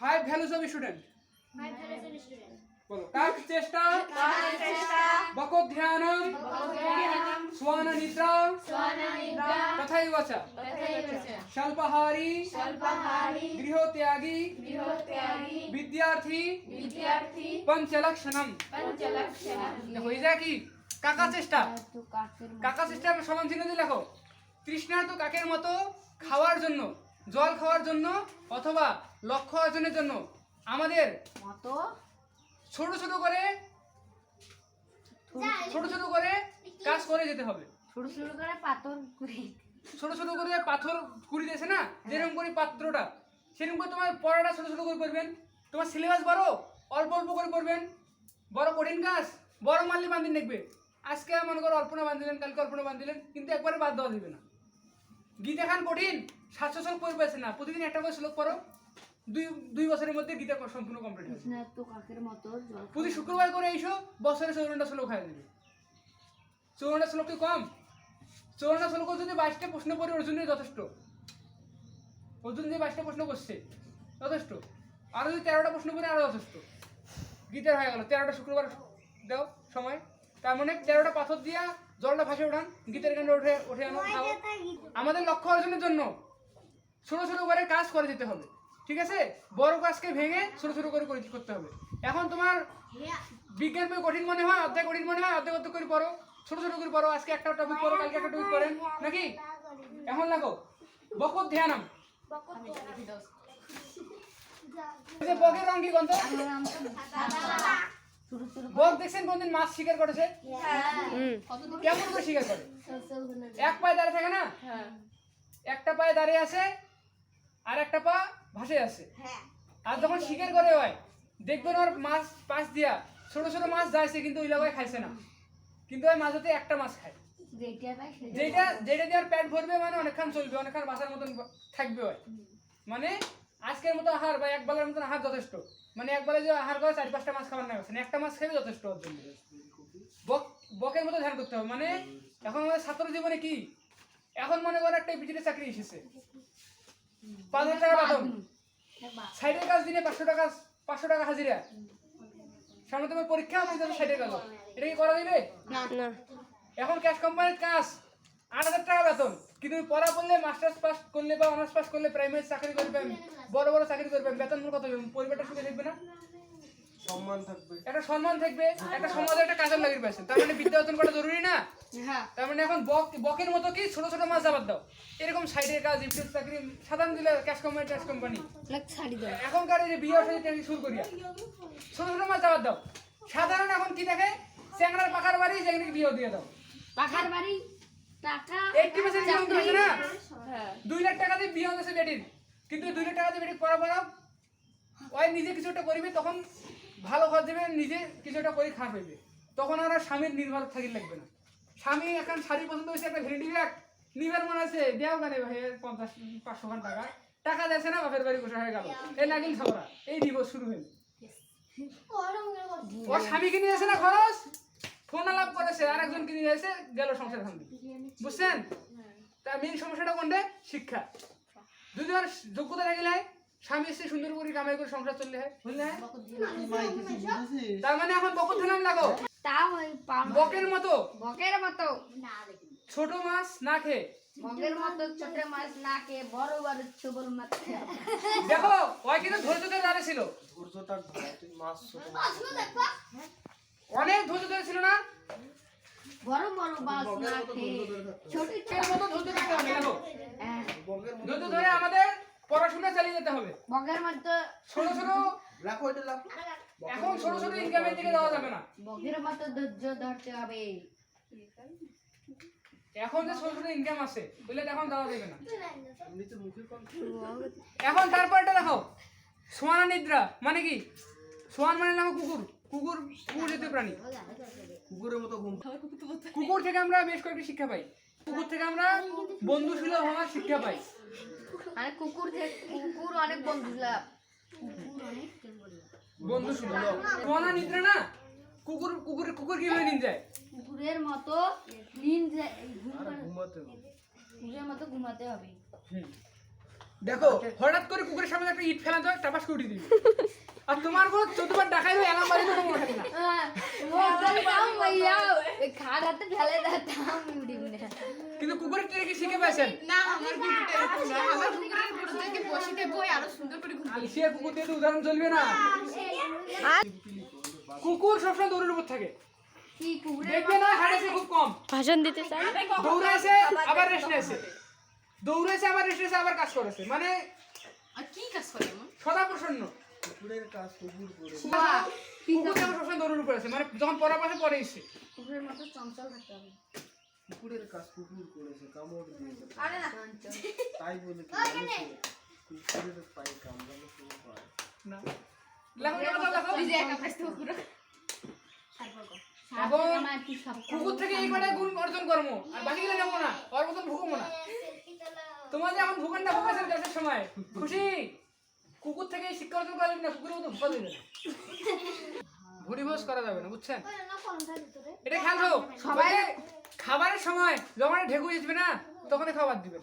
Five values of student. বলো কাক চেষ্টা, বকত ধ্যানম, শ্বান নিদ্রা, তথৈব চ স্বল্পাহারী, গৃহত্যাগী, বিদ্যার্থী, পঞ্চলক্ষণম। হয়ে যায় কি কাকা চেষ্টা? কাকা চেষ্টা সমান চিহ্ন দিয়ে লেখো। তৃষ্ণার্ত কাকের মতো খাওয়ার জন্য, জল খাওয়ার জন্য অথবা লক্ষ্য অর্জনের জন্য আমাদের ছোট ছোট করে কাজ করে যেতে হবে। ছোট ছোট করে পাথর কুড়ি দিয়েছে না, যেরকম করে পাত্রটা সেরকম করে তোমার পড়াটা ছোট ছোট করে করবেন। তোমার সিলেবাস বড়, অল্প অল্প করে করবেন। বড় কঠিন কাজ বড় মারলে বান্ধিন দেখবে। আজকে মনে করো অল্পনা বান্ধিলেন, কালকে অল্পনা বান্ধিলেন, কিন্তু একবারে বাদ দেওয়া দিবে না। গীতা খান কঠিন, 700 শ্লোক পড়ে পাচ্ছে না, প্রতিদিন একটা করে শ্লোক পড়ো, দুই বছরের মধ্যে গীতা সম্পূর্ণ কমপ্লিট হবে। প্রতি শুক্রবার করে এইসো, বছরে 54টা শ্লোক হয়ে যাবে। 54টা শ্লোক কি কম? 54টা শ্লোক যদি 22টা প্রশ্ন পড়ে অর্জুনের যথেষ্ট। অর্জুন যে 22টা প্রশ্ন করছে যথেষ্ট, আরো যদি 13টা প্রশ্ন পড়ে আরো যথেষ্ট। গীতার হয়ে গেল 13টা শুক্রবার দাও সময়। তার মানে 13টা পাথর দিয়া জলটা ভাসে ওঠান, গীতার গানটা উঠে আনো, খাও। আমাদের লক্ষ্য অর্জনের জন্য ছোট ছোট করে কাজ করে যেতে হবে, ঠিক আছে? বড় কাজকে ভেঙে ছোট ছোট করে করতে হবে। এখন তোমার বিজ্ঞান বই কঠিন মনে হয়, অধ্যায় কঠিন মনে হয়, অর্ধেক অর্ধেক করে পড়ো, ছোট ছোট করে পড়ো। আজকে একটা টপিক পড়ো, কালকে একটা টপিক পড়েন নাকি? এখন লাগো বকত ধ্যানম। বকের রং কি গন্ধ? বক দেখছেন কোনদিন মাছ শিকার করেছে? কেমন করে শিকার করে? এক পায়ে দাঁড়িয়ে থাকে না, একটা পায়ে দাঁড়িয়ে আছে আর একটা পা ভাসে আছে। আর যখন শিকার করে হয় দেখবেন ওর মাছ পাশ দিয়া ছোট ছোট মাছ যাইছে, কিন্তু ওই লাগায় খাইছে না, কিন্তু ওই মাঝে একটা মাছ খায়, যেটা দিয়ে আর পেট ভরবে, মানে অনেকক্ষণ চলবে, অনেকক্ষণ বাঁচার মতন থাকবে। হয় মানে আজকের মতো আহার বা এক বেলার মতন আহার যথেষ্ট। মানে এক বেলায় যে আহার করে 4-5টা মাছ খাবার না, একটা মাছ খেলে যথেষ্ট ওর জন্য। বকের মতো ধ্যান করতে হবে। মানে এখন আমাদের ছাত্র জীবনে কি, এখন মনে করো একটা বিটিতে চাকরি এসেছে, 5,000 টাকা বেতন, সাইডের কাজ দিনে 500 টাকা হাজিরা, সামনে তোমার পরীক্ষা, আমি যাবো সাইডের কাজ, এটা কি করা যাবে না? এখন ক্যাশ কোম্পানির কাজ 8,000 টাকা বেতন, কিন্তু পড়া করলে, মাস্টার্স পাস করলে বা অনার্স পাস করলে, প্রাইমারি চাকরি করবেন, বড় বড় চাকরি করবেন, বেতন কত হবে? পরিবারটা সুখে থাকবে না? সম্মান থাকবে, একটা সম্মান থাকবে, একটা সমাজে একটা কাজের লাগিয়ে পাচ্ছেন। তার মানে বিদ্যা অর্জন করা জরুরি না? তার মানে এখন বকের মতো কি ছোট ছোট মাছ যাবার দাও, এরকম সাইডের কাজ, ইফটেস চাকরি, সাধারণ দিলে ক্যাশ কোম্পানি এখনকার এই যে বিয়ে চাকরি শুরু করিয়া ছোট ছোট মাছ যাবার দাও। সাধারণ এখন কি দেখে, চ্যাংড়ার পাকার বাড়ি, চ্যাংড়িকে বিয়ে দিয়ে দাও। পাকার বাড়ি টাকা 80% নিয়ম হয়েছে না? 2 লাখ টাকা দিয়ে বিয়ে হয়েছে বেটির, কিন্তু 2 লাখ টাকা দিয়ে বেটির পড়াও ওই নিজে কিছু একটা করিবে, তখন ভালো ঘর দেবে, নিজে কিছু একটা করে খারাপ হইবে, তখন আর স্বামীর নির্ভর থাকি লাগবে না। স্বামী এখন শাড়ি পছন্দ হয়েছে, একটা ভ্যানিটি ব্যাগ নিবার মনে আছে, দেও গানে ভাই 50-500 টাকা টাকা দিয়েছে না, বাপের বাড়ি বসে হয়ে গেল, এই নাগিন ঝগড়া, এই দিবস শুরু হইল। ওর স্বামীকে নিয়ে আসে না খরচ, ফোন আলাপ করেছে, আর একজন কিনে এসে গেল সংসার ভাঙবে, বুঝছেন? তার মেইন সমস্যাটা কোনটা? শিক্ষা। যদি ওর যোগ্যতা থাকিলে স্বামী স্ত্রী সুন্দর করে কামাই করে সংসার চললে হয়, বুঝলে? তার মানে এখন বকত ধ্যান লাগো। বকের মতো ছোট মাছ না খেয়ে, বকের মতো ছোট মাছ না খেয়ে বড় বড় ছোবল মাছ খেয়ে। দেখো ওই কিন্তু ধৈর্য ধরে দাঁড়িয়ে ছিল, অনেক ধৈর্য ধরে ছিল না? বড় বড় মাছ না খেয়ে ছোট ছোট মতো ধৈর্য ধরতে হবে। দেখো ধৈর্য ধরে আমাদের পড়াশোনা চালিয়ে যেতে হবে। বকের মতো ছোট ছোট রাখো, এটা রাখো। এখন ছোট ছোট ইনকামের দিকে যাওয়া যাবে না, বকের মতো ধৈর্য ধরতে হবে। এখন যে ছোট ছোট ইনকাম আছে বলে এখন দেওয়া যাবে না। এখন তারপরটা দেখো শ্বান নিদ্রা মানে কি? শ্বান মানে দেখো কুকুর জাতীয় প্রাণী। কুকুরের মতো ঘুম। কুকুর থেকে আমরা বেশ কয়েকটি শিক্ষা পাই। কুকুর থেকে আমরা বন্ধুসুলভ হওয়ার শিক্ষা পাই। মানে কুকুর অনেক বন্ধুসুলভ। শ্বান নিদ্রা না, কুকুর কিভাবে নিন যায়? কুকুরের মতো ঘুমাতে হবে। দেখো হঠাৎ করে কুকুরের সামনে একটা ইট ফেলা দাও টাপাস করে উঠে দিবে আর তোমার বউ চতুর্বার ডাকাই দেবে এলাম বাড়ি কোনো মনে থাকে না খাট হাতে ফেলে দিতাম উড়িব না। কিন্তু কুকুরের ট্রেনে কি শিখে পেয়েছেন না আমার কুকুরটা এরকম না, আমার কুকুরের উপর থেকে বসিতে বই আরো সুন্দর করে ঘুরতে। আলিশিয়া কুকুর দিয়ে তো উদাহরণ চলবে না কুকুর সবসময় দৌড়ের উপর থাকে কি কুকুরে দেখবে না হাঁটেছে খুব কম ভাষণ দিতে চাই দৌড়াইছে আবার রেস্ট নিয়েছে দৌড়াইছে আবার রেস্ট নিয়েছে আবার কাজ করেছে মানে আর কি কাজ করে এমন? সদা প্রসন্ন কুকুরের কাজ কুকুর করে কুকুর যেমন সবসময় দৌড়ের উপর আছে মানে যখন পড়া পাশে পরে এসছে কুকুরের মতো চঞ্চল থাকতে হবে। কুকুরের কাজ কুকুর করেছে কামড় দিয়েছে আরে না তাই বলে কি মানুষের কুকুরের পায়ে কামড়ানো শুরু করে না লেখো লেখো লেখো তুই যে একা পাইছিস কুকুর। এবং আমার কি সব কুকুর থেকে এই কটাই গুণ অর্জন করবো আর বাকিগুলো নেবো না ওর মতন ভুগবো না তোমার যে এখন ভুগনটা ভুগেছে দেশের সময় খুশি কুকুর থেকে এই শিক্ষা অর্জন করা যাবে না কুকুরের মতো ভুগা দেবে না ভুরিভোজ করা যাবে না বুঝছেন এটা খেয়াল হোক সবাই খাবারের সময় যখন ঢেকু আসবে না তখন খাবার দিবেন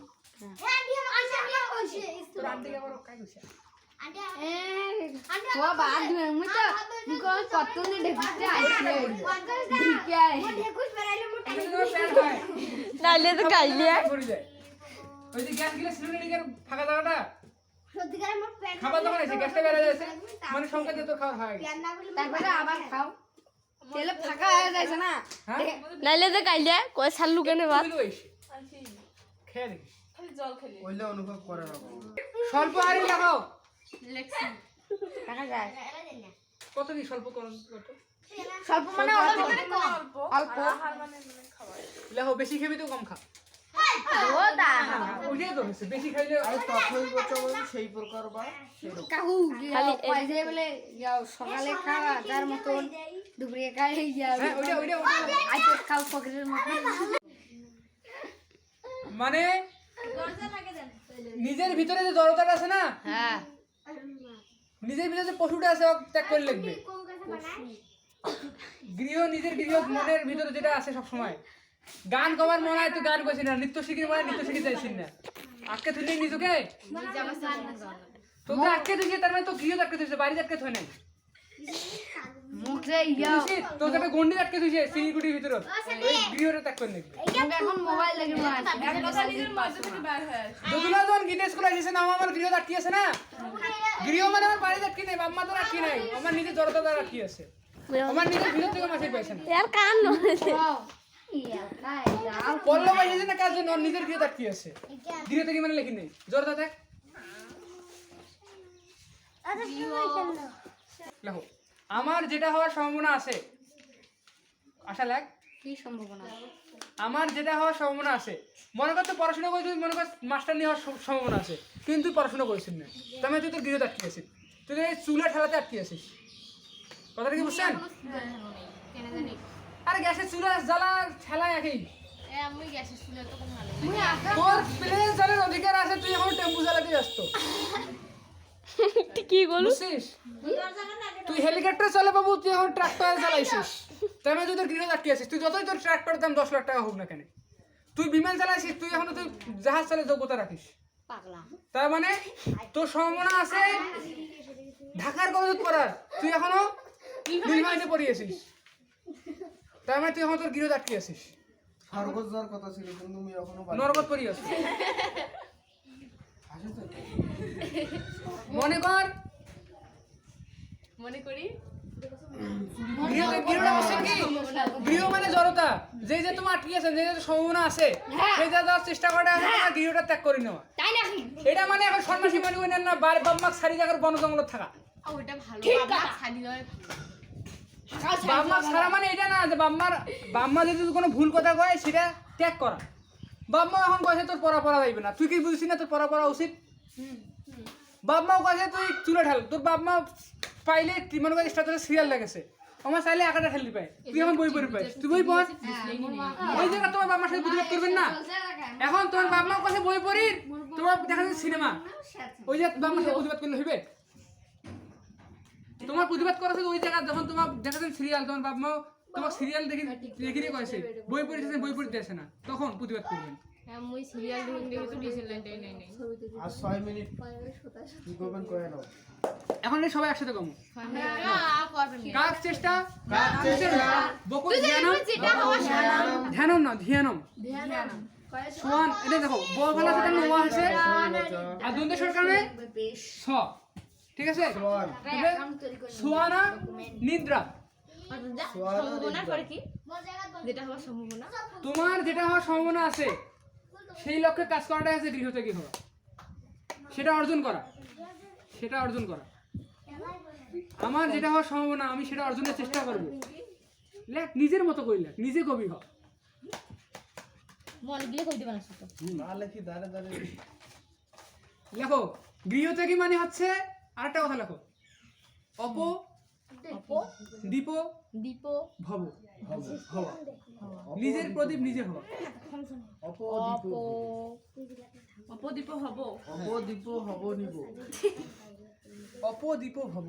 তোর আন্টি আবার কাজ হচ্ছে ও বাদ মে মুতো মুকো কতনে দেখতে আইছে দিকে নাইলে তো গাইলিয়া ভরে যায় ওই যে গ্যাস গিলা সিলিন্ডার ফাঁকা জায়গাটা খাবার যখন এসে গ্যাসটা বেড়ে যাচ্ছে মানে সংখ্যা দিয়ে তোর খাবার হয়ে গেছে তারপরে আবার খাও তেলে ফাঁকা হয়ে যাচ্ছে না হ্যাঁ নাইলে তো গাইলিয়া কয় সাল্লু কেন বাদ তুই লইস খেয়ে দেখিস ওইলে অনুভব করে না স্বল্প হারে লাগাও লেক্সি টাকা যায় কত কি স্বল্প করুন কত স্বল্প মানে অল্প অল্প লেখো বেশি খেবি তো কম খা ও দা ওইটাই তো হচ্ছে বেশি খাইলে আরে তথই বচবই সেই প্রকার বা সেরকম কাহু খালি পয়সা বলে যাও সকালে খাওয়া তার মতন দুপুরে খাই যাও হ্যাঁ ওইটা ওইটা ওইটা। আইতে খাও পকেটের মতন মানে নিজের ভিতরে যে জড়তাটা আছে না হ্যাঁ নিজের ভিতরে যে পশুটা আছে ও ত্যাগ করে লিখবে নিজের গৃহ মনের ভিতরে যেটা আছে সব সময় গান কবার মনে হয় তুই গান করছিস না নৃত্য শিখির মনে হয় নৃত্য শিখে যাইছিস না আজকে তুই নিজকে তোকে আজকে তুই তার মানে তো গৃহ আটকে তুইছে বাড়ি আটকে থই নাই মুখে যাও তোর একটা গন্ডি আটকে তুইছে সিলিগুড়ির ভিতরে ওই গৃহটা ত্যাগ করে লিখবে এখন মোবাইল লাগে দুগুলা যখন গীতা স্কুল আসিছে না আমার গৃহ আটকে আছে না গৃহ মানে আমার বাড়ি আটকে নাই বাম্মা তো আটকে নাই আমার নিজের জড়তা দ্বারা আটকে আছে আমার নিজের ভিতর থেকে মাছের পাইছে না यार कान नसे পল্লব আসিছে না কাজ জন্য ওর নিজের গৃহ আটকে আছে গৃহ থেকে মানে লিখি নেই জড়তা দেখ লেখো আমার যেটা হওয়ার সম্ভাবনা আছে আশা লাগ কি সম্ভাবনা আমার যেটা হওয়ার সম্ভাবনা আছে মনে কর তো পড়াশোনা করে তুই মনে কর মাস্টার নিয়ে হওয়ার সম্ভাবনা আছে কিন্তু তুই পড়াশোনা করেছিস না তার মানে তুই তোর গৃহ আটকে আছিস তুই এই চুলা ঠেলাতে আটকে আছিস কথাটা কি বুঝছেন আরে গ্যাসের চুলা জ্বালা ঠেলা একই আমি গ্যাসের চুলা তো কোন ভালো তোর প্লেন চালার অধিকার আছে তুই এখন টেম্পু চালাতে ব্যস্ত কি বলু বুঝছিস তুই হেলিকপ্টার চালা বাবু তুই এখন ট্রাক্টর চালাইছিস তার মানে তুই তোর গৃহ আটকে আছিস তুই যতই তোর ট্রাক্টরের দাম 10 লাখ টাকা হোক না কেন তুই বিমান চালাইছিস তুই এখনো তুই জাহাজ চালার যোগ্যতা রাখিস পাগলা তার মানে তোর সম্ভাবনা আছে ঢাকার কলেজ পড়ার তুই এখনো বিমানে পড়িয়েছিস তার মানে তুই এখন তোর গৃহ আটকে আছিস স্বর্গত যাওয়ার কথা ছিল কিন্তু তুমি এখনো নরকত পড়িয়েছিস হাসি তো মনে কর মনে করি গৃহটা বলছেন কি গৃহ মানে জড়তা যে যে তোমার আটকে আছে যে যে সম্ভাবনা আছে সেই যা যাওয়ার চেষ্টা করে তোমার গৃহটা ত্যাগ করে নেওয়া তাই নাকি এটা মানে এখন সন্ন্যাসী মানে নেন না বাম্মাক সারি জায়গার বন জঙ্গলত থাকা ওইটা ভালো বাবা খালি দেওয়ার বাম্মা সারা মানে এটা না যে বাম্মা যদি কোনো ভুল কথা কয় সেটা ত্যাগ করা বাম্মা এখন কয়েছে তোর পড়া যাইবে না তুই কি বুঝছিস না তোর পড়া উচিত বাপমাও কয়েছে তুই চুলে ঢাল তোর বাপমা পাইলে মনে করে স্টার্টারে সিরিয়াল লাগেছে আমার চাইলে একাটা ঠেলি পাই তুই এখন বই পড়ি পাইস তুই বই পড় ওই জায়গা তোমার বাপমার সাথে প্রতিবাদ করবেন না এখন তোমার বাপমাও কাছে বই পড়ি তোমার দেখা যাচ্ছে সিনেমা ওই যে বাপমার সাথে প্রতিবাদ করলে হইবে তোমার প্রতিবাদ করা ওই জায়গা যখন তোমার দেখা যাচ্ছে সিরিয়াল তোমার বাপমাও তোমার সিরিয়াল দেখি দেখি কয়েছে বই পড়িতেছে বই পড়িতে আসে না তখন প্রতিবাদ করবেন হ্যাঁ মুই সিরিয়াল দেখি তো ডিসেল লাইনটাই নাই নাই আর 6 মিনিট কি করবেন কয়ে নাও। এখন এই সবাই একসাথে কমু করবেন কাক চেষ্টা কাক চেষ্টা বকুল ধ্যানম যেটা হওয়া ধ্যানম না ধ্যানম সোয়ান এটা দেখো বল ফেলা সেটা নোয়া আছে আর দন্তেশ্বর কারণে স ঠিক আছে তাহলে সোয়ানা নিদ্রা সম্ভাবনা করে কি যেটা হওয়ার সম্ভাবনা তোমার যেটা হওয়ার সম্ভাবনা আছে সেই লক্ষ্যে কাজ করাটাই আছে গৃহ থেকে হওয়া সেটা অর্জন করা আমার যেটা হওয়ার সম্ভাবনা আমি সেটা অর্জনের চেষ্টা করব লেখ নিজের মতো করি লেখ নিজে কবি হ মন গিয়ে কই দিবেন আসতো না লেখি দাঁড়ে দাঁড়ে লেখো গৃহ থেকে মানে হচ্ছে আরেকটা কথা লেখো অপ দীপ দীপ ভব হওয়া নিজের প্রদীপ নিজে হওয়া অপদীপ অপদীপ হব অপদীপ হব নিব অপদীপ ভব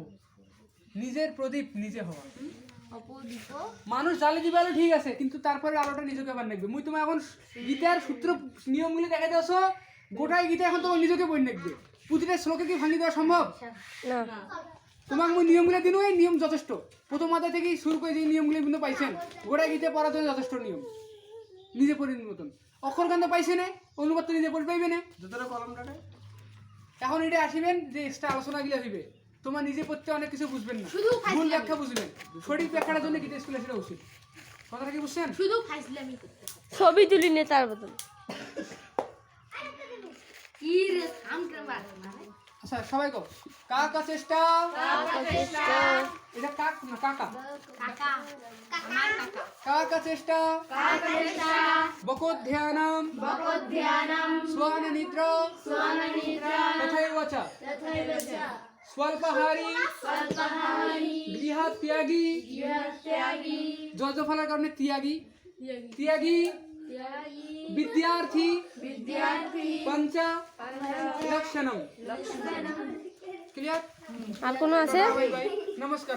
নিজের প্রদীপ নিজে হওয়া অপদীপ মানুষ জ্বালে দিবে ঠিক আছে কিন্তু তারপরে আলোটা নিজেকে আবার নেবে মুই তোমার এখন গীতার সূত্র নিয়মগুলি দেখাই দিয়েছো গোটাই গীতা এখন তোমার নিজেকে বই নেবে প্রতিটা শ্লোকে কি ভাঙি দেওয়া সম্ভব না তোমাকে মুই নিয়মগুলো দিন এই নিয়ম যথেষ্ট প্রথম মাথা থেকেই শুরু করে যে নিয়মগুলি কিন্তু পাইছেন গোটাই গীতা পড়ার জন্য যথেষ্ট নিয়ম নিজে পড়ি মতন অক্ষরকান্ত পাইছে না অনুবাদ তো নিজে পড়ে পাইবে না দুটোরে কলমটাতে এখন এটা আসিবেন যে এক্সট্রা আলোচনাগুলো আসবে তোমার নিজে পড়তে অনেক কিছু বুঝবেন না শুধু ভুল ব্যাখ্যা বুঝবেন সঠিক ব্যাখ্যাটার জন্য গীতা স্কুলে আসলে উচিত কথাটা কি বুঝছেন শুধু ফাইজলামি করতে ছবি তুলি নে তার বদল কি রে থাম কে মার আচ্ছা সবাই কও কাকা চেষ্টা এটা কাক না কাকা কাকা আমার কাকা কাকা চেষ্টা বকোদ ধ্যানম স্বান নিদ্রা তথৈব চ স্বল্পহারী গৃহাত ত্যাগী যজফলার কারণে ত্যাগী বিদ্যার্থী পঞ্চ লক্ষণম ক্লিয়ার আর কোনো আছে নমস্কার